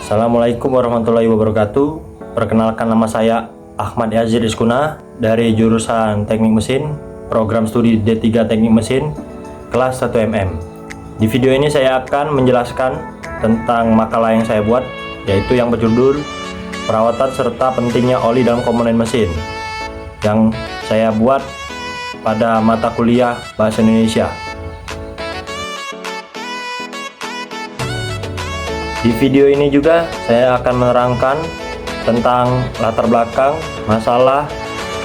Assalamualaikum warahmatullahi wabarakatuh. Perkenalkan, nama saya Ahmad Yazid Iskuna dari jurusan Teknik Mesin, program studi D3 Teknik Mesin, kelas 1 MM. Di video ini saya akan menjelaskan tentang makalah yang saya buat, yaitu yang berjudul perawatan serta pentingnya oli dalam komponen mesin, yang saya buat pada mata kuliah Bahasa Indonesia. Di video ini juga saya akan menerangkan tentang latar belakang, masalah,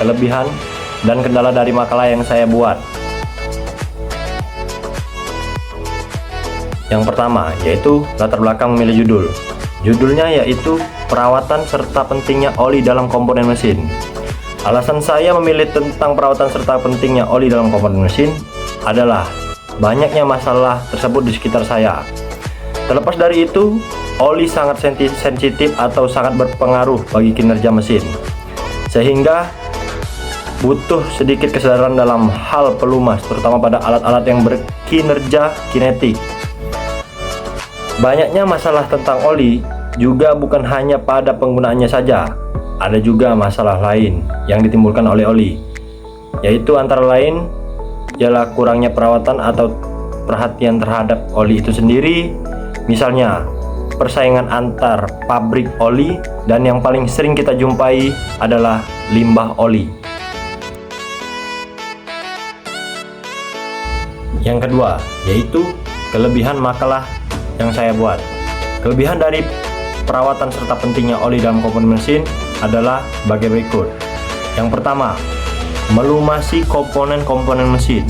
kelebihan, dan kendala dari makalah yang saya buat. Yang pertama yaitu latar belakang memilih judul. Judulnya yaitu perawatan serta pentingnya oli dalam komponen mesin. Alasan saya memilih tentang perawatan serta pentingnya oli dalam komponen mesin adalah banyaknya masalah tersebut di sekitar saya. Terlepas dari itu, oli sangat sensitif atau sangat berpengaruh bagi kinerja mesin, sehingga butuh sedikit kesadaran dalam hal pelumas, terutama pada alat-alat yang berkinerja kinetik. Banyaknya masalah tentang oli juga bukan hanya pada penggunaannya saja, ada juga masalah lain yang ditimbulkan oleh oli, yaitu antara lain ialah kurangnya perawatan atau perhatian terhadap oli itu sendiri. Misalnya, persaingan antar pabrik oli, dan yang paling sering kita jumpai adalah limbah oli. Yang kedua, yaitu kelebihan makalah yang saya buat. Kelebihan dari perawatan serta pentingnya oli dalam komponen mesin adalah sebagai berikut. Yang pertama, melumasi komponen-komponen mesin.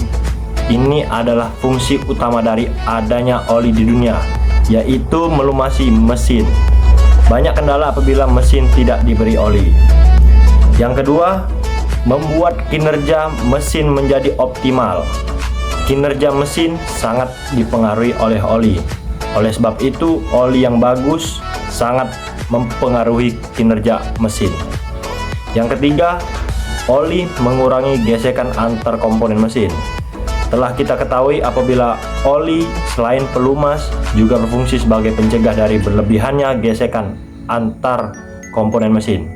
Ini adalah fungsi utama dari adanya oli di dunia, yaitu melumasi mesin. Banyak kendala apabila mesin tidak diberi oli. Yang kedua, membuat kinerja mesin menjadi optimal. Kinerja mesin sangat dipengaruhi oleh oli. Oleh sebab itu, oli yang bagus sangat mempengaruhi kinerja mesin. Yang ketiga, oli mengurangi gesekan antar komponen mesin. Telah kita ketahui apabila oli selain pelumas juga berfungsi sebagai pencegah dari berlebihannya gesekan antar komponen mesin,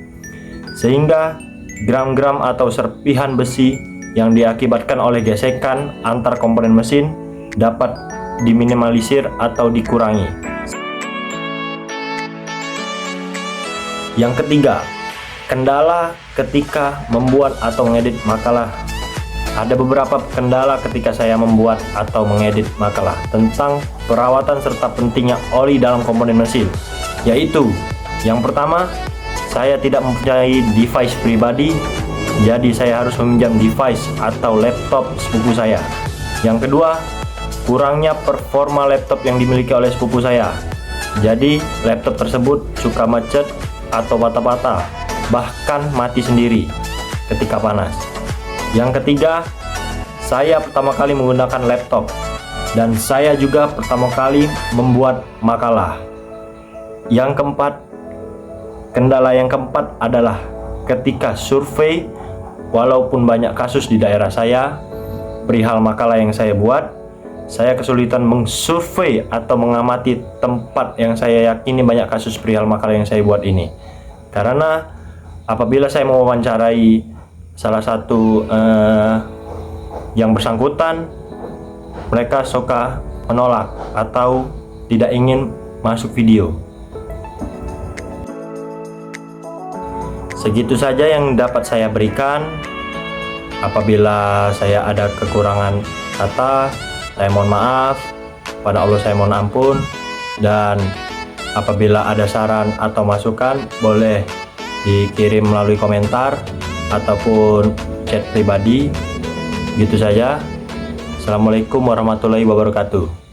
sehingga gram-gram atau serpihan besi yang diakibatkan oleh gesekan antar komponen mesin dapat diminimalisir atau dikurangi. Yang ketiga, kendala ketika membuat atau mengedit makalah. Ada beberapa kendala ketika saya membuat atau mengedit makalah tentang perawatan serta pentingnya oli dalam komponen mesin, yaitu yang pertama, saya tidak mempunyai device pribadi, jadi saya harus meminjam device atau laptop sepupu saya. Yang kedua, kurangnya performa laptop yang dimiliki oleh sepupu saya, jadi laptop tersebut suka macet atau patah-patah, bahkan mati sendiri ketika panas. Yang ketiga, saya pertama kali menggunakan laptop, dan saya juga pertama kali membuat makalah. Yang keempat, kendala yang keempat adalah ketika survei, walaupun banyak kasus di daerah saya perihal makalah yang saya buat, saya kesulitan mengsurvei atau mengamati tempat yang saya yakini banyak kasus perihal makalah yang saya buat ini. Karena apabila saya mewawancarai salah satu yang bersangkutan, mereka suka menolak atau tidak ingin masuk video. Segitu saja yang dapat saya berikan. Apabila saya ada kekurangan kata, saya mohon maaf. Pada Allah saya mohon ampun. Dan apabila ada saran atau masukan, boleh dikirim melalui komentar ataupun chat pribadi. Gitu saja. Assalamualaikum warahmatullahi wabarakatuh.